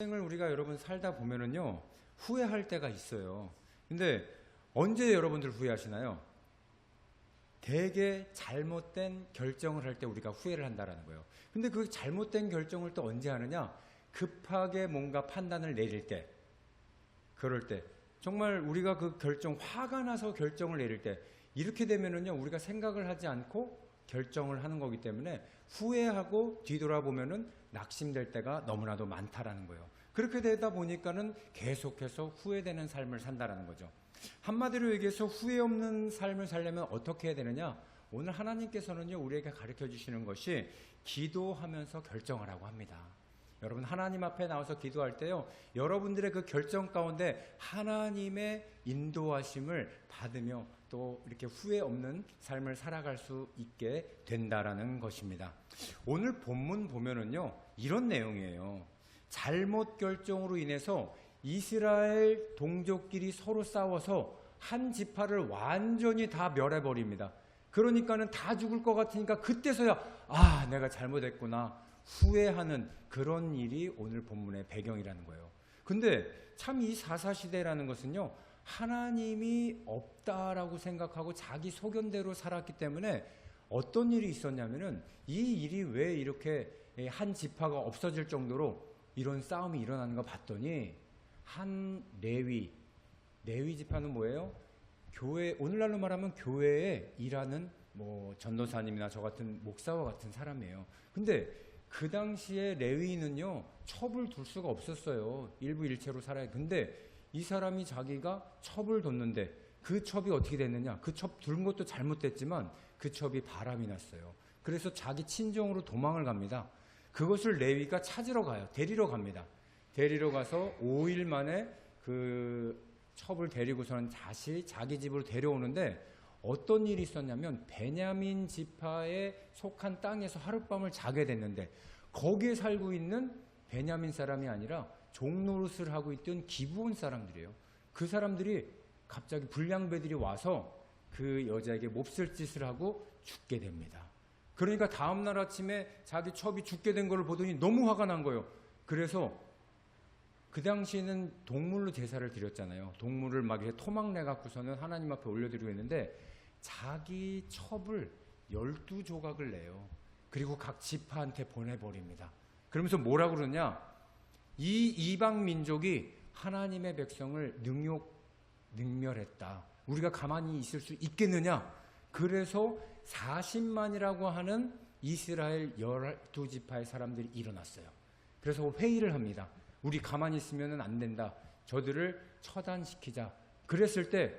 인생을 우리가 여러분 살다 보면은요, 후회할 때가 있어요. 근데 언제 여러분들 후회하시나요? 되게 잘못된 결정을 할 때 우리가 후회를 한다라는 거예요. 근데 그 잘못된 결정을 또 언제 하느냐? 급하게 뭔가 판단을 내릴 때, 그럴 때, 정말 우리가 그 결정, 화가 나서 결정을 내릴 때, 이렇게 되면은요, 우리가 생각을 하지 않고 결정을 하는 거기 때문에 후회하고 뒤돌아보면은 낙심될 때가 너무나도 많다라는 거예요. 그렇게 되다 보니까는 계속해서 후회되는 삶을 산다라는 거죠. 한마디로 얘기해서 후회 없는 삶을 살려면 어떻게 해야 되느냐? 오늘 하나님께서는요, 우리에게 가르쳐 주시는 것이 기도하면서 결정하라고 합니다. 여러분, 하나님 앞에 나와서 기도할 때요, 여러분들의 그 결정 가운데 하나님의 인도하심을 받으며 또 이렇게 후회 없는 삶을 살아갈 수 있게 된다라는 것입니다. 오늘 본문 보면은요, 이런 내용이에요. 잘못 결정으로 인해서 이스라엘 동족끼리 서로 싸워서 한 지파를 완전히 다 멸해버립니다. 그러니까는 다 죽을 것 같으니까 그때서야 내가 잘못했구나 후회하는 그런 일이 오늘 본문의 배경이라는 거예요. 근데 참 이 사사시대라는 것은요, 하나님이 없다라고 생각하고 자기 소견대로 살았기 때문에 어떤 일이 있었냐면은 이 일이 왜 이렇게 한 지파가 없어질 정도로 이런 싸움이 일어나는 거 봤더니 한 레위 지파는 뭐예요? 교회, 오늘날로 말하면 교회에 일하는 뭐 전도사님이나 저 같은 목사와 같은 사람이에요. 근데 그 당시에 레위인은요, 첩을 둘 수가 없었어요. 일부일체로 살아야. 근데 이 사람이 자기가 첩을 뒀는데 그 첩이 어떻게 됐느냐? 그 첩 둘 것도 잘못됐지만 그 첩이 바람이 났어요. 그래서 자기 친정으로 도망을 갑니다. 그것을 레위가 찾으러 가요. 데리러 갑니다. 데리러 가서 5일 만에 그 첩을 데리고서는 다시 자기 집으로 데려오는데 어떤 일이 있었냐면 베냐민 지파에 속한 땅에서 하룻밤을 자게 됐는데 거기에 살고 있는 베냐민 사람이 아니라 종노릇을 하고 있던 기브온 사람들이에요. 그 사람들이 갑자기 불량배들이 와서 그 여자에게 몹쓸 짓을 하고 죽게 됩니다. 그러니까 다음날 아침에 자기 첩이 죽게 된 걸 보더니 너무 화가 난 거예요. 그래서 그 당시에는 동물로 제사를 드렸잖아요. 동물을 막 이렇게 토막내 갖고서는 하나님 앞에 올려드리고 했는데 자기 첩을 12조각을 내요. 그리고 각 지파한테 보내버립니다. 그러면서 뭐라고 그러냐? 이 이방 민족이 하나님의 백성을 능멸했다. 우리가 가만히 있을 수 있겠느냐? 그래서 40만이라고 하는 이스라엘 12지파의 사람들이 일어났어요. 그래서 회의를 합니다. 우리 가만히 있으면 안 된다. 저들을 처단시키자. 그랬을 때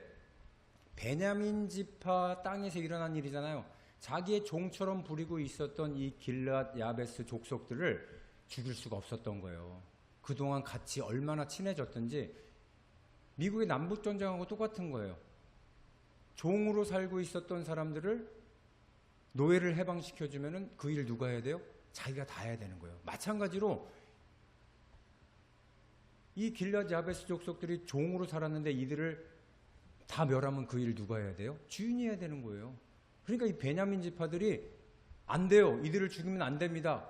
베냐민 지파 땅에서 일어난 일이잖아요. 자기의 종처럼 부리고 있었던 이 길앗 야베스 족속들을 죽일 수가 없었던 거예요. 그동안 같이 얼마나 친해졌던지. 미국의 남북전쟁하고 똑같은 거예요. 종으로 살고 있었던 사람들을 노예를 해방시켜주면은 그 일 누가 해야 돼요? 자기가 다 해야 되는 거예요. 마찬가지로 이 길앗 야베스 족속들이 종으로 살았는데 이들을 다 멸하면 그 일 누가 해야 돼요? 주인이 해야 되는 거예요. 그러니까 이 베냐민 지파들이 안 돼요. 이들을 죽이면 안 됩니다.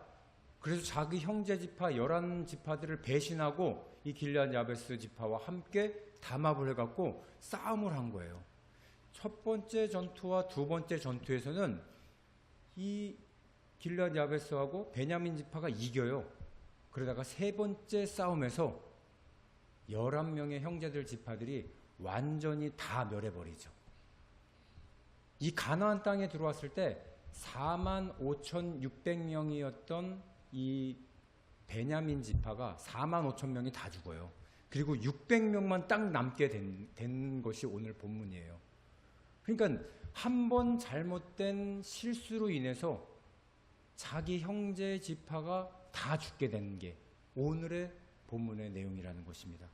그래서 자기 형제 지파 11지파들을 배신하고 이 길앗 야베스 지파와 함께 담합을 해갖고 싸움을 한 거예요. 첫 번째 전투와 두 번째 전투에서는 이 길앗 야베스하고 베냐민 지파가 이겨요. 그러다가 세 번째 싸움에서 11명의 형제들 지파들이 완전히 다 멸해버리죠. 이 가나안 땅에 들어왔을 때 45,600명이었던 이 베냐민 지파가 45,000명이 다 죽어요. 그리고 600명만 딱 남게 된 것이 오늘 본문이에요. 그러니까 한 번 잘못된 실수로 인해서 자기 형제 지파가 다 죽게 된 게 오늘의 본문의 내용이라는 것입니다.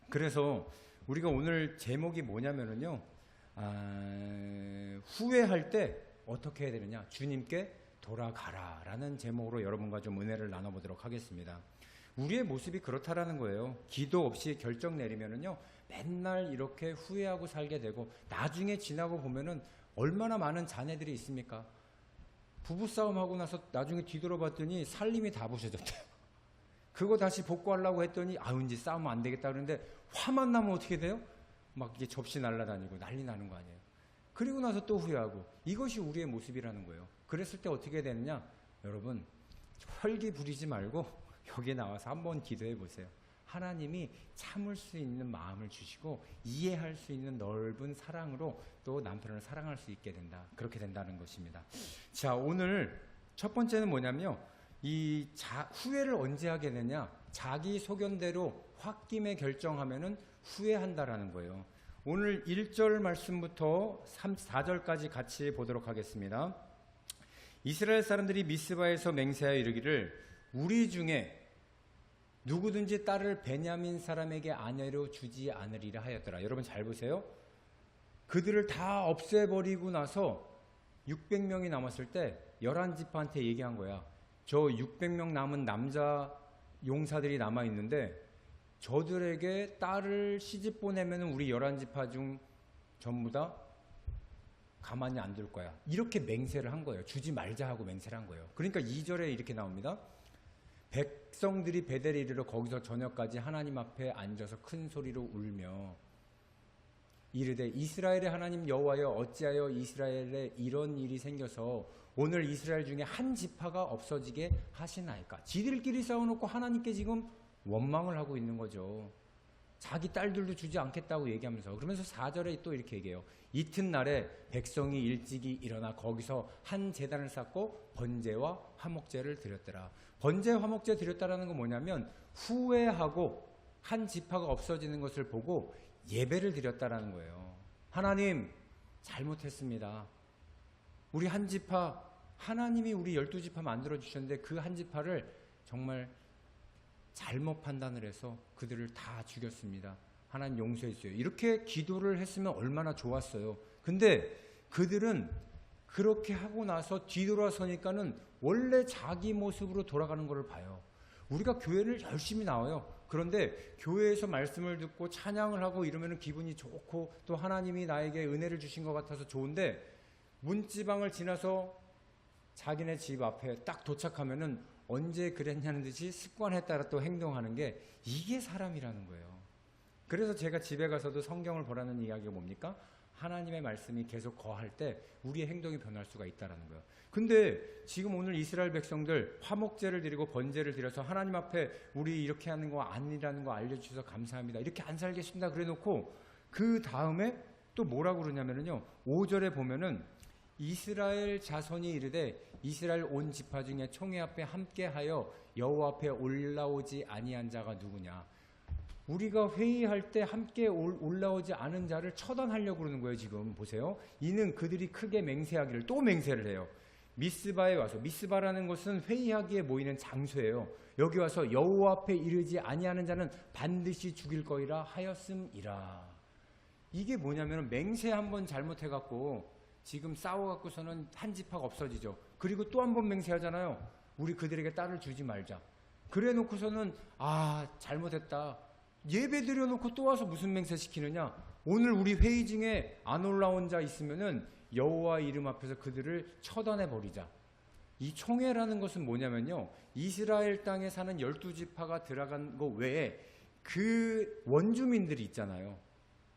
그래서 우리가 오늘 제목이 뭐냐면은요, 후회할 때 어떻게 해야 되느냐? 주님께 돌아가라 라는 제목으로 여러분과 좀 은혜를 나눠보도록 하겠습니다. 우리의 모습이 그렇다라는 거예요. 기도 없이 결정 내리면은요, 맨날 이렇게 후회하고 살게 되고 나중에 지나고 보면은 얼마나 많은 자녀들이 있습니까? 부부싸움하고 나서 나중에 뒤돌아봤더니 살림이 다 부셔졌대요. 그거 다시 복구하려고 했더니 이제 싸우면 안 되겠다 그러는데 화만 나면 어떻게 돼요? 막 이게 접시 날아다니고 난리 나는 거 아니에요. 그리고 나서 또 후회하고. 이것이 우리의 모습이라는 거예요. 그랬을 때 어떻게 되느냐? 여러분, 혈기 부리지 말고 여기에 나와서 한번 기도해 보세요. 하나님이 참을 수 있는 마음을 주시고 이해할 수 있는 넓은 사랑으로 또 남편을 사랑할 수 있게 된다. 그렇게 된다는 것입니다. 자, 오늘 첫 번째는 뭐냐면요. 후회를 언제 하게 되냐? 자기 소견대로 홧김에 결정하면은 후회한다라는 거예요. 오늘 1절 말씀부터 4절까지 같이 보도록 하겠습니다. 이스라엘 사람들이 미스바에서 맹세하여 이르기를 우리 중에 누구든지 딸을 베냐민 사람에게 아내로 주지 않으리라 하였더라. 여러분 잘 보세요. 그들을 다 없애버리고 나서 600명이 남았을 때 11지파한테 얘기한 거야. 저 600명 남은 남자 용사들이 남아있는데 저들에게 딸을 시집 보내면 우리 11지파 중 전부 다 가만히 안 둘 거야. 이렇게 맹세를 한 거예요. 주지 말자 하고 맹세를 한 거예요. 그러니까 2절에 이렇게 나옵니다. 백성들이 베델에 이르러 거기서 저녁까지 하나님 앞에 앉아서 큰 소리로 울며 이르되 이스라엘의 하나님 여호와여 어찌하여 이스라엘에 이런 일이 생겨서 오늘 이스라엘 중에 한 지파가 없어지게 하시나이까. 지들끼리 싸워놓고 하나님께 지금 원망을 하고 있는 거죠. 자기 딸들도 주지 않겠다고 얘기하면서. 그러면서 4절에 또 이렇게 얘기해요. 이튿날에 백성이 일찍이 일어나 거기서 한 제단을 쌓고 번제와 화목제를 드렸더라. 번제 화목제 드렸다라는 건 뭐냐면 후회하고 한 지파가 없어지는 것을 보고 예배를 드렸다라는 거예요. 하나님 잘못했습니다. 우리 한 지파, 하나님이 우리 12지파 만들어 주셨는데 그 한 지파를 정말 잘못 판단을 해서 그들을 다 죽였습니다. 하나님 용서해 주세요. 이렇게 기도를 했으면 얼마나 좋았어요. 근데 그들은 그렇게 하고 나서 뒤돌아서니까는 원래 자기 모습으로 돌아가는 것을 봐요. 우리가 교회를 열심히 나와요. 그런데 교회에서 말씀을 듣고 찬양을 하고 이러면 기분이 좋고 또 하나님이 나에게 은혜를 주신 것 같아서 좋은데 문지방을 지나서 자기네 집 앞에 딱 도착하면은 언제 그랬냐는 듯이 습관에 따라 또 행동하는 게 이게 사람이라는 거예요. 그래서 제가 집에 가서도 성경을 보라는 이야기가 뭡니까? 하나님의 말씀이 계속 거할 때 우리의 행동이 변할 수가 있다는 거예요. 근데 지금 오늘 이스라엘 백성들 화목제를 드리고 번제를 드려서 하나님 앞에 우리 이렇게 하는 거 아니라는 거 알려주셔서 감사합니다. 이렇게 안 살겠습니다. 그래 놓고 그 다음에 또 뭐라고 그러냐면요. 5절에 보면은 이스라엘 자손이 이르되 이스라엘 온 지파 중에 총회 앞에 함께하여 여호와 앞에 올라오지 아니한 자가 누구냐. 우리가 회의할 때 함께 올라오지 않은 자를 처단하려고 그러는 거예요. 지금 보세요. 이는 그들이 크게 맹세하기를 또 맹세를 해요. 미스바에 와서, 미스바라는 것은 회의하기에 모이는 장소예요. 여기 와서 여호와 앞에 이르지 아니하는 자는 반드시 죽일 거이라 하였음이라. 이게 뭐냐면 맹세 한번 잘못해갖고 지금 싸워갖고서는 한 지파가 없어지죠. 그리고 또 한 번 맹세하잖아요. 우리 그들에게 딸을 주지 말자. 그래 놓고서는 잘못했다. 예배 드려놓고 또 와서 무슨 맹세 시키느냐. 오늘 우리 회의 중에 안 올라온 자 있으면은 여호와 이름 앞에서 그들을 처단해 버리자. 이 총회라는 것은 뭐냐면요. 이스라엘 땅에 사는 12지파가 들어간 거 외에 그 원주민들이 있잖아요.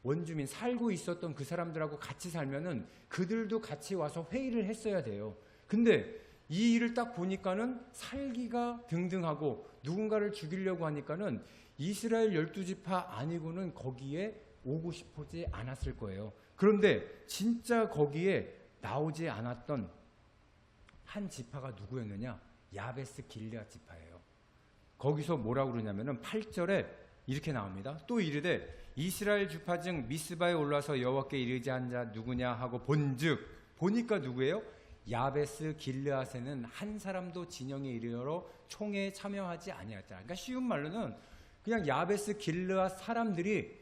원주민 살고 있었던 그 사람들하고 같이 살면은 그들도 같이 와서 회의를 했어야 돼요. 근데 이 일을 딱 보니까는 살기가 등등하고 누군가를 죽이려고 하니까는 이스라엘 12지파 아니고는 거기에 오고 싶지 않았을 거예요. 그런데 진짜 거기에 나오지 않았던 한 지파가 누구였느냐? 야베스 길르앗 지파예요. 거기서 뭐라고 그러냐면은 8절에 이렇게 나옵니다. 또 이르되 이스라엘 주파 중 미스바에 올라서 여호와께 이르지 않은 자 누구냐 하고 본즉 보니까 누구예요? 야베스 길르앗에는 한 사람도 진영에 이르러 총회에 참여하지 아니하였다. 그러니까 쉬운 말로는 그냥 야베스 길르앗 사람들이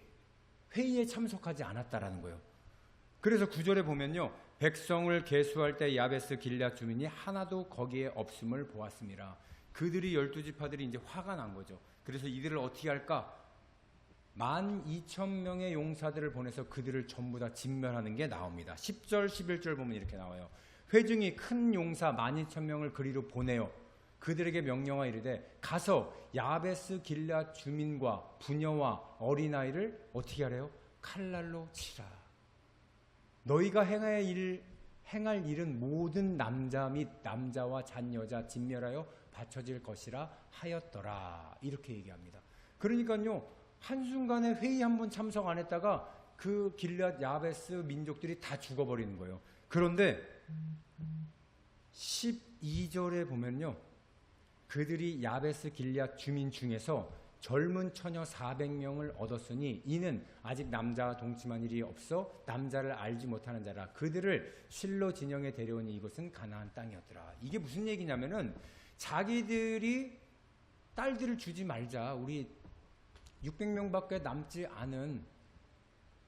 회의에 참석하지 않았다라는 거예요. 그래서 9절에 보면요. 백성을 계수할 때 야베스 길르앗 주민이 하나도 거기에 없음을 보았습니다. 그들이 12지파들이 이제 화가 난 거죠. 그래서 이들을 어떻게 할까? 12,000명의 용사들을 보내서 그들을 전부 다 진멸하는 게 나옵니다. 10절, 11절 보면 이렇게 나와요. 회중이 큰 용사 12,000명을 그리로 보내요. 그들에게 명령하 이르되 가서 야베스 길앗 주민과 부녀와 어린아이를 어떻게 하래요? 칼날로 치라. 너희가 행할 일은 모든 남자 및 남자와 잔여자 진멸하여 바쳐질 것이라 하였더라. 이렇게 얘기합니다. 그러니까요, 한순간에 회의 한 번 참석 안 했다가 그 길앗 야베스 민족들이 다 죽어버리는 거예요. 그런데 12절에 보면요, 그들이 야베스 길앗 주민 중에서 젊은 처녀 400명을 얻었으니 이는 아직 남자와 동침한 일이 없어 남자를 알지 못하는 자라. 그들을 실로 진영에 데려오니 이것은 가나안 땅이었더라. 이게 무슨 얘기냐면은 자기들이 딸들을 주지 말자, 우리 600명밖에 남지 않은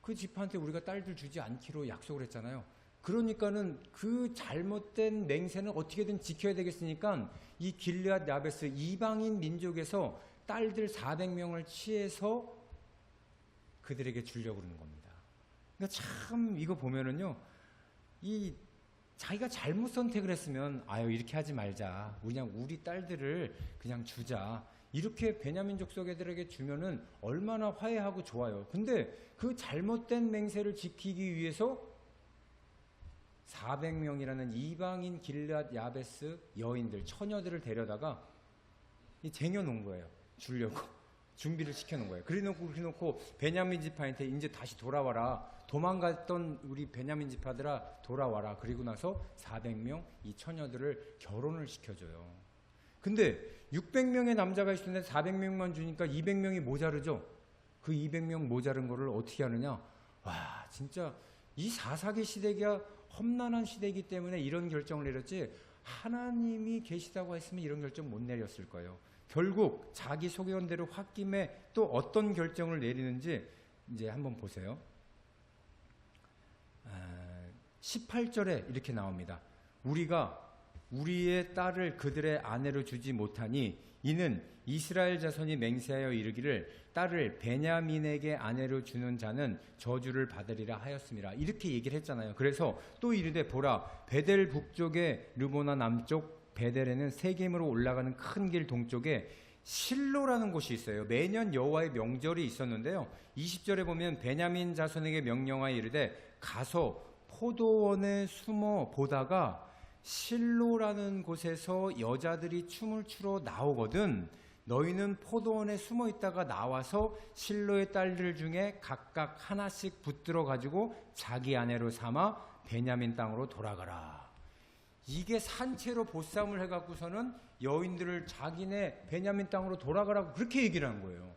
그 집한테 우리가 딸들 주지 않기로 약속을 했잖아요. 그러니까는 그 잘못된 맹세는 어떻게든 지켜야 되겠으니까 이 길앗 야베스 이방인 민족에서 딸들 400명을 취해서 그들에게 주려고 그러는 겁니다. 그러니까 참 이거 보면은요, 이 자기가 잘못 선택을 했으면 아유 이렇게 하지 말자, 그냥 우리 딸들을 그냥 주자, 이렇게 베냐민족 속애들에게 주면은 얼마나 화해하고 좋아요. 근데 그 잘못된 맹세를 지키기 위해서 400명이라는 이방인 길앗 야베스 여인들, 처녀들을 데려다가 쟁여놓은 거예요. 주려고 준비를 시켜놓은 거예요. 그래놓고 베냐민 지파한테 이제 다시 돌아와라, 도망갔던 우리 베냐민 지파들아 돌아와라. 그리고 나서 400명 이 처녀들을 결혼을 시켜줘요. 근데 600명의 남자가 있었는데 400명만 주니까 200명이 모자르죠. 그 200명 모자른 거를 어떻게 하느냐, 와 진짜 이 사사기 시대가 험난한 시대이기 때문에 이런 결정을 내렸지, 하나님이 계시다고 했으면 이런 결정 못 내렸을 거예요. 결국 자기 소견대로 홧김에 또 어떤 결정을 내리는지 이제 한번 보세요. 18절에 이렇게 나옵니다. 우리가 우리의 딸을 그들의 아내로 주지 못하니 이는 이스라엘 자손이 맹세하여 이르기를 딸을 베냐민에게 아내로 주는 자는 저주를 받으리라 하였습니다. 이렇게 얘기를 했잖아요. 그래서 또 이르되 보라, 베델 북쪽에 르보나 남쪽 베델에는 세겜으로 올라가는 큰 길 동쪽에 실로라는 곳이 있어요. 매년 여호와의 명절이 있었는데요. 20절에 보면 베냐민 자손에게 명령하여 이르되 가서 포도원에 숨어 보다가 실로라는 곳에서 여자들이 춤을 추러 나오거든 너희는 포도원에 숨어 있다가 나와서 실로의 딸들 중에 각각 하나씩 붙들어 가지고 자기 아내로 삼아 베냐민 땅으로 돌아가라. 이게 산채로 보쌈을 해갖고서는 여인들을 자기네 베냐민 땅으로 돌아가라고 그렇게 얘기를 한 거예요.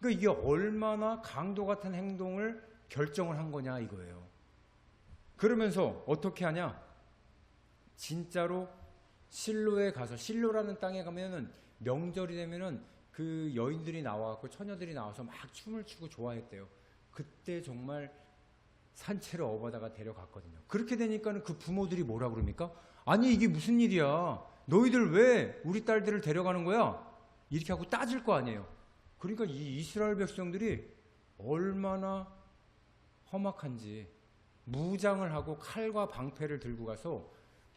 그러니까 이게 얼마나 강도 같은 행동을 결정을 한 거냐 이거예요. 그러면서 어떻게 하냐, 진짜로 실로에 가서, 실로라는 땅에 가면은 명절이 되면은 그 여인들이 나와갖고 처녀들이 나와서 막 춤을 추고 좋아했대요. 그때 정말 산채로 업어다가 데려갔거든요. 그렇게 되니까는 그 부모들이 뭐라 그럽니까? 아니 이게 무슨 일이야, 너희들 왜 우리 딸들을 데려가는 거야? 이렇게 하고 따질 거 아니에요. 그러니까 이 이스라엘 백성들이 얼마나 험악한지 무장을 하고 칼과 방패를 들고 가서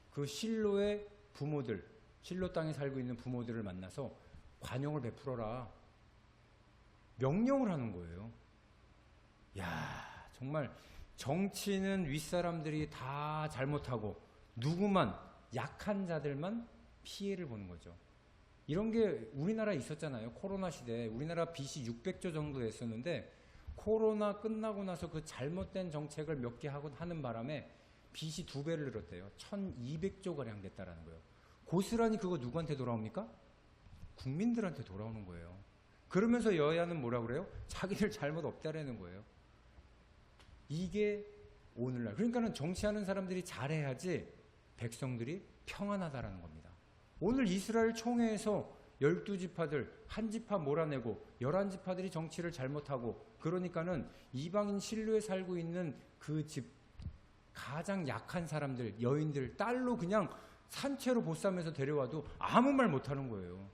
그 실로의 부모들, 실로 땅에 살고 있는 부모들을 만나서 관용을 베풀어라 명령을 하는 거예요. 야, 정말 정치는 윗사람들이 다 잘못하고 누구만, 약한 자들만 피해를 보는 거죠. 이런 게 우리나라에 있었잖아요. 코로나 시대에 우리나라 빚이 600조 정도 됐었는데 코로나 끝나고 나서 그 잘못된 정책을 몇 개 하고 하는 바람에 빚이 2배를 늘었대요. 1200조가량 됐다라는 거예요. 고스란히 그거 누구한테 돌아옵니까? 국민들한테 돌아오는 거예요. 그러면서 여야는 뭐라 그래요? 자기들 잘못 없다라는 거예요. 이게 오늘날, 그러니까는 정치하는 사람들이 잘해야지 백성들이 평안하다라는 겁니다. 오늘 이스라엘 총회에서 12지파들 한 지파 몰아내고 11지파들이 정치를 잘못하고, 그러니까는 이방인 실로에 살고 있는 그 집 가장 약한 사람들, 여인들 딸로 그냥 산채로 보쌈해서 데려와도 아무 말 못하는 거예요.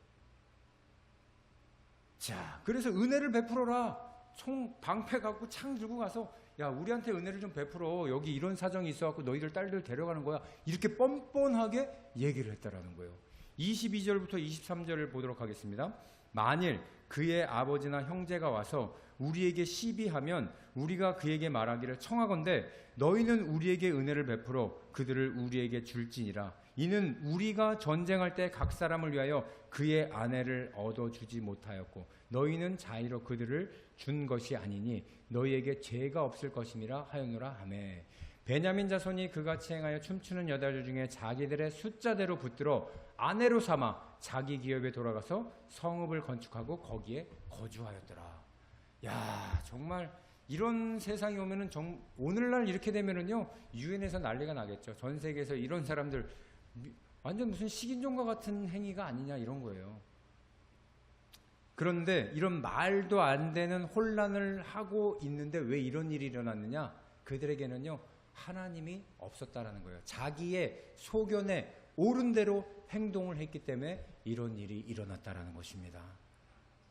자, 그래서 은혜를 베풀어라. 총 방패 갖고 창 들고 가서 야, 우리한테 은혜를 좀 베풀어. 여기 이런 사정이 있어갖고 너희들 딸들 데려가는 거야. 이렇게 뻔뻔하게 얘기를 했다라는 거예요. 22절부터 23절을 보도록 하겠습니다. 만일 그의 아버지나 형제가 와서 우리에게 시비하면 우리가 그에게 말하기를 청하건대 너희는 우리에게 은혜를 베풀어 그들을 우리에게 줄지니라. 이는 우리가 전쟁할 때 각 사람을 위하여 그의 아내를 얻어주지 못하였고 너희는 자의로 그들을 준 것이 아니니 너희에게 죄가 없을 것임이라 하였노라 하매. 베냐민 자손이 그같이 행하여 춤추는 여자들 중에 자기들의 숫자대로 붙들어 아내로 삼아 자기 기업에 돌아가서 성읍을 건축하고 거기에 거주하였더라. 야, 정말 이런 세상이 오면은 오늘날 이렇게 되면은요 유엔에서 난리가 나겠죠. 전 세계에서 이런 사람들 완전 무슨 식인종과 같은 행위가 아니냐 이런 거예요. 그런데 이런 말도 안 되는 혼란을 하고 있는데 왜 이런 일이 일어났느냐? 그들에게는요 하나님이 없었다라는 거예요. 자기의 소견에 옳은 대로 행동을 했기 때문에 이런 일이 일어났다라는 것입니다.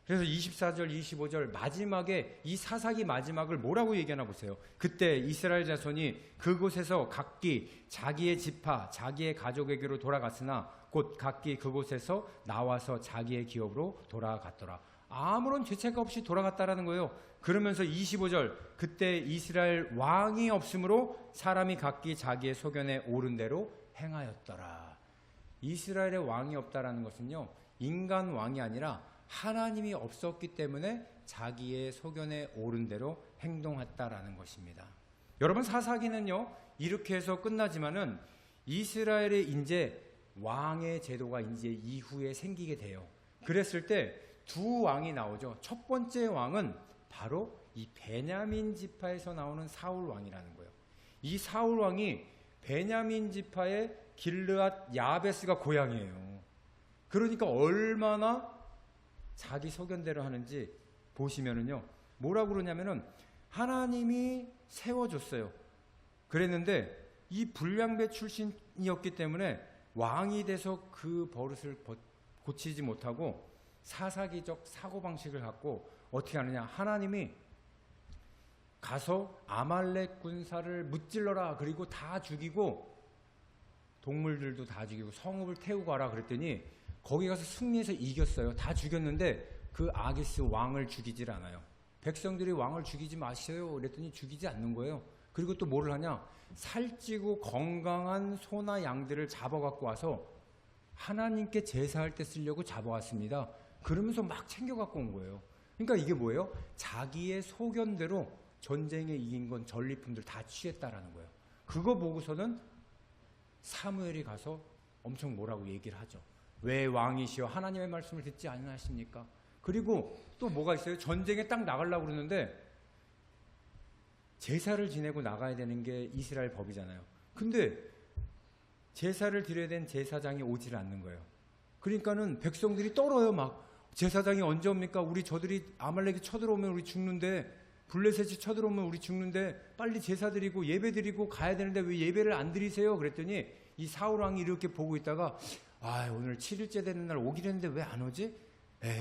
그래서 24절, 25절 마지막에 이 사사기 마지막을 뭐라고 얘기하나 보세요. 그때 이스라엘 자손이 그곳에서 각기 자기의 지파, 자기의 가족에게로 돌아갔으나 곧 각기 그곳에서 나와서 자기의 기업으로 돌아갔더라. 아무런 죄책감 없이 돌아갔다라는 거예요. 그러면서 25절 그때 이스라엘 왕이 없으므로 사람이 각기 자기의 소견에 옳은 대로 행하였더라. 이스라엘의 왕이 없다라는 것은요 인간 왕이 아니라 하나님이 없었기 때문에 자기의 소견에 옳은 대로 행동했다라는 것입니다. 여러분 사사기는요 이렇게 해서 끝나지만은 이스라엘의 이제 왕의 제도가 이제 이후에 생기게 돼요. 그랬을 때 두 왕이 나오죠. 첫 번째 왕은 바로 이 베냐민 지파에서 나오는 사울 왕이라는 거예요. 이 사울 왕이 베냐민 지파의 길르앗 야베스가 고향이에요. 그러니까 얼마나 자기 소견대로 하는지 보시면은요 뭐라고 그러냐면은 하나님이 세워줬어요. 그랬는데 이 불량배 출신이었기 때문에 왕이 돼서 그 버릇을 고치지 못하고 사사기적 사고방식을 갖고 어떻게 하느냐, 하나님이 가서 아말렉 군사를 무찔러라, 그리고 다 죽이고 동물들도 다 죽이고 성읍을 태우고 하라 그랬더니 거기 가서 승리해서 이겼어요. 다 죽였는데 그 아기스 왕을 죽이질 않아요. 백성들이 왕을 죽이지 마세요 그랬더니 죽이지 않는 거예요. 그리고 또 뭐를 하냐, 살찌고 건강한 소나 양들을 잡아갖고 와서 하나님께 제사할 때 쓰려고 잡아왔습니다. 그러면서 막 챙겨갖고 온 거예요. 그러니까 이게 뭐예요? 자기의 소견대로 전쟁에 이긴 건 전리품들 다 취했다라는 거예요. 그거 보고서는 사무엘이 가서 엄청 뭐라고 얘기를 하죠. 왜 왕이시여 하나님의 말씀을 듣지 않으십니까? 그리고 또 뭐가 있어요? 전쟁에 딱 나가려고 그러는데 제사를 지내고 나가야 되는 게 이스라엘 법이잖아요. 근데 제사를 드려야 된 제사장이 오질 않는 거예요. 그러니까는 백성들이 떨어요. 막 제사장이 언제 옵니까? 우리 저들이 아말렉이 쳐들어오면 우리 죽는데, 블레셋이 쳐들어오면 우리 죽는데 빨리 제사 드리고 예배 드리고 가야 되는데 왜 예배를 안 드리세요? 그랬더니 이 사울 왕이 이렇게 보고 있다가 오늘 7일째 되는 날 오기로 했는데 왜 안 오지?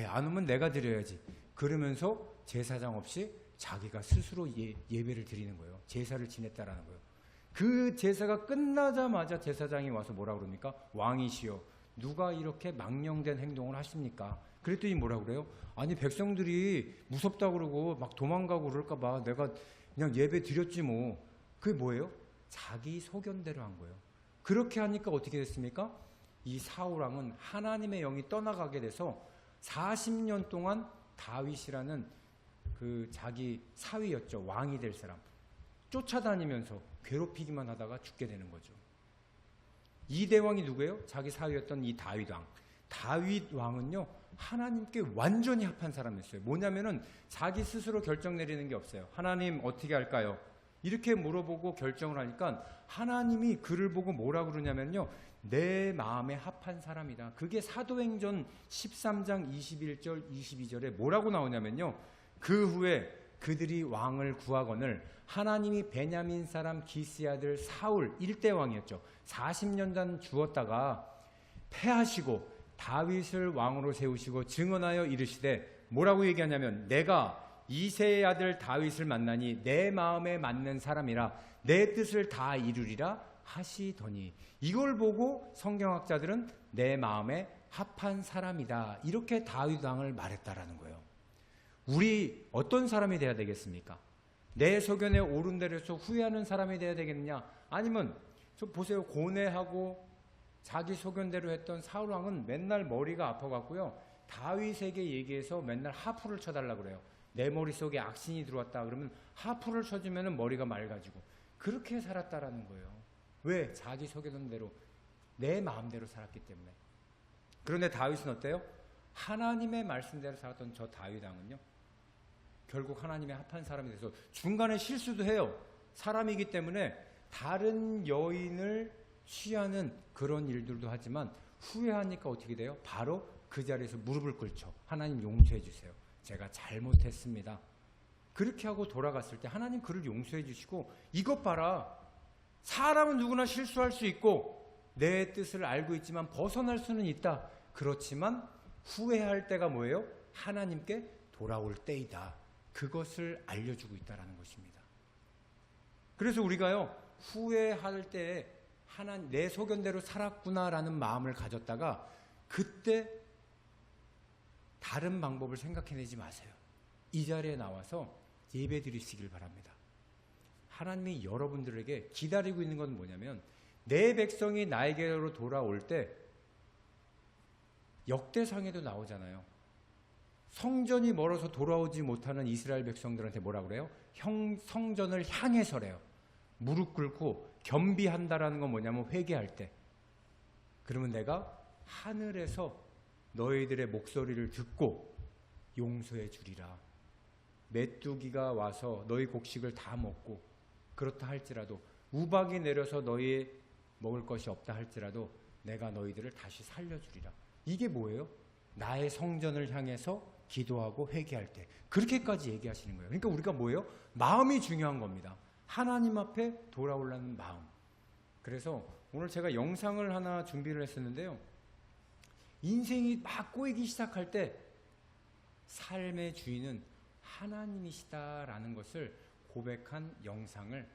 안 오면 내가 드려야지. 그러면서 제사장 없이 자기가 스스로 예배를 드리는 거예요. 제사를 지냈다라는 거예요. 그 제사가 끝나자마자 제사장이 와서 뭐라 그럽니까? 왕이시여 누가 이렇게 망령된 행동을 하십니까? 그랬더니 뭐라 그래요? 아니 백성들이 무섭다고 그러고 막 도망가고 그럴까 봐 내가 그냥 예배 드렸지 뭐. 그게 뭐예요? 자기 소견대로 한 거예요. 그렇게 하니까 어떻게 됐습니까? 이 사울 왕은 하나님의 영이 떠나가게 돼서 40년 동안 다윗이라는 그 자기 사위였죠. 왕이 될 사람 쫓아다니면서 괴롭히기만 하다가 죽게 되는 거죠. 이 대왕이 누구예요? 자기 사위였던 이 다윗 왕. 다윗 왕은요 하나님께 완전히 합한 사람이었어요. 뭐냐면은 자기 스스로 결정 내리는 게 없어요. 하나님 어떻게 할까요? 이렇게 물어보고 결정을 하니까 하나님이 그를 보고 뭐라 그러냐면요, 내 마음에 합한 사람이다. 그게 사도행전 13장 21절 22절에 뭐라고 나오냐면요, 그 후에 그들이 왕을 구하거늘 하나님이 베냐민 사람 기스의 아들 사울 1대 왕이었죠. 40년간 죽었다가 패하시고 다윗을 왕으로 세우시고 증언하여 이르시되 뭐라고 얘기하냐면, 내가 이새의 아들 다윗을 만나니 내 마음에 맞는 사람이라 내 뜻을 다 이루리라 하시더니, 이걸 보고 성경학자들은 내 마음에 합한 사람이다. 이렇게 다윗 왕을 말했다라는 거예요. 우리 어떤 사람이 돼야 되겠습니까? 내 소견에 옳은 대로 해서 후회하는 사람이 돼야 되겠느냐? 아니면 저 보세요. 고뇌하고 자기 소견대로 했던 사울 왕은 맨날 머리가 아파갖고요. 다윗에게 얘기해서 맨날 하프를 쳐달라 그래요. 내 머릿속에 악신이 들어왔다 그러면 하프를 쳐주면 머리가 맑아지고 그렇게 살았다라는 거예요. 왜? 자기 소견 대로 내 마음대로 살았기 때문에. 그런데 다윗은 어때요? 하나님의 말씀대로 살았던 저 다윗 왕은요. 결국 하나님의 합한 사람이 돼서 중간에 실수도 해요. 사람이기 때문에 다른 여인을 취하는 그런 일들도 하지만 후회하니까 어떻게 돼요? 바로 그 자리에서 무릎을 꿇죠. 하나님 용서해 주세요. 제가 잘못했습니다. 그렇게 하고 돌아갔을 때 하나님 그를 용서해 주시고 이것 봐라. 사람은 누구나 실수할 수 있고 내 뜻을 알고 있지만 벗어날 수는 있다. 그렇지만 후회할 때가 뭐예요? 하나님께 돌아올 때이다. 그것을 알려주고 있다는 것입니다. 그래서 우리가요. 후회할 때에 내 소견대로 살았구나라는 마음을 가졌다가 그때 다른 방법을 생각해내지 마세요. 이 자리에 나와서 예배 드리시길 바랍니다. 하나님이 여러분들에게 기다리고 있는 건 뭐냐면 내 백성이 나에게로 돌아올 때 역대상에도 나오잖아요. 성전이 멀어서 돌아오지 못하는 이스라엘 백성들한테 뭐라 그래요? 성전을 향해서래요. 무릎 꿇고 겸비한다라는 건 뭐냐면 회개할 때. 그러면 내가 하늘에서 너희들의 목소리를 듣고 용서해 주리라. 메뚜기가 와서 너희 곡식을 다 먹고 그렇다 할지라도 우박이 내려서 너희 먹을 것이 없다 할지라도 내가 너희들을 다시 살려주리라. 이게 뭐예요? 나의 성전을 향해서 기도하고 회개할 때 그렇게까지 얘기하시는 거예요. 그러니까 우리가 뭐예요? 마음이 중요한 겁니다. 하나님 앞에 돌아오려는 마음. 그래서 오늘 제가 영상을 하나 준비를 했었는데요. 인생이 막 꼬이기 시작할 때 삶의 주인은 하나님이시다라는 것을 고백한 영상을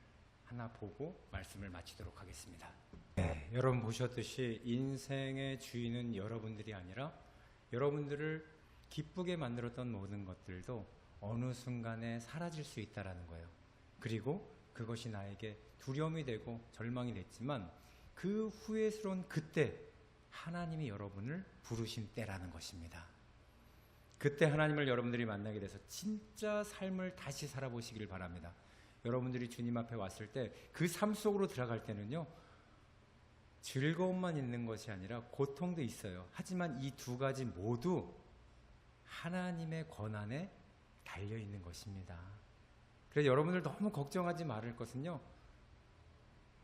하나 보고 말씀을 마치도록 하겠습니다. 네, 여러분 보셨듯이 인생의 주인은 여러분들이 아니라 여러분들을 기쁘게 만들었던 모든 것들도 어느 순간에 사라질 수 있다는 거예요. 그리고 그것이 나에게 두려움이 되고 절망이 됐지만 그 후회스러운 그때 하나님이 여러분을 부르신 때라는 것입니다. 그때 하나님을 여러분들이 만나게 돼서 진짜 삶을 다시 살아보시길 바랍니다. 여러분들이 주님 앞에 왔을 때 그 삶 속으로 들어갈 때는요. 즐거움만 있는 것이 아니라 고통도 있어요. 하지만 이 두 가지 모두 하나님의 권한에 달려있는 것입니다. 그래서 여러분들 너무 걱정하지 말을 것은요.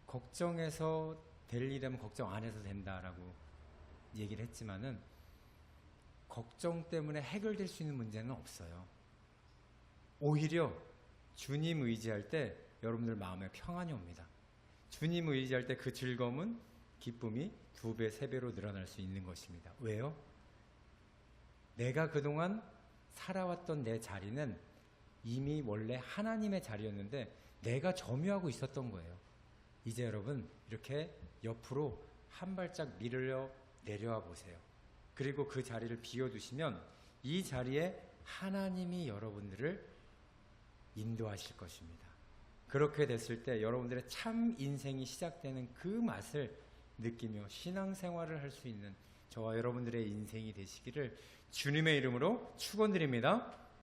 걱정해서 될 일이면 걱정 안 해도 된다라고 얘기를 했지만은 걱정 때문에 해결될 수 있는 문제는 없어요. 오히려 주님 의지할 때 여러분들 마음에 평안이 옵니다. 주님 의지할 때 그 즐거움은 기쁨이 2배, 3배로 늘어날 수 있는 것입니다. 왜요? 내가 그동안 살아왔던 내 자리는 이미 원래 하나님의 자리였는데 내가 점유하고 있었던 거예요. 이제 여러분 이렇게 옆으로 한 발짝 밀려 내려와 보세요. 그리고 그 자리를 비워두시면 이 자리에 하나님이 여러분들을 인도하실 것입니다. 그렇게 됐을 때 여러분들의 참 인생이 시작되는 그 맛을 느끼며 신앙생활을 할 수 있는 저와 여러분들의 인생이 되시기를 주님의 이름으로 축원드립니다.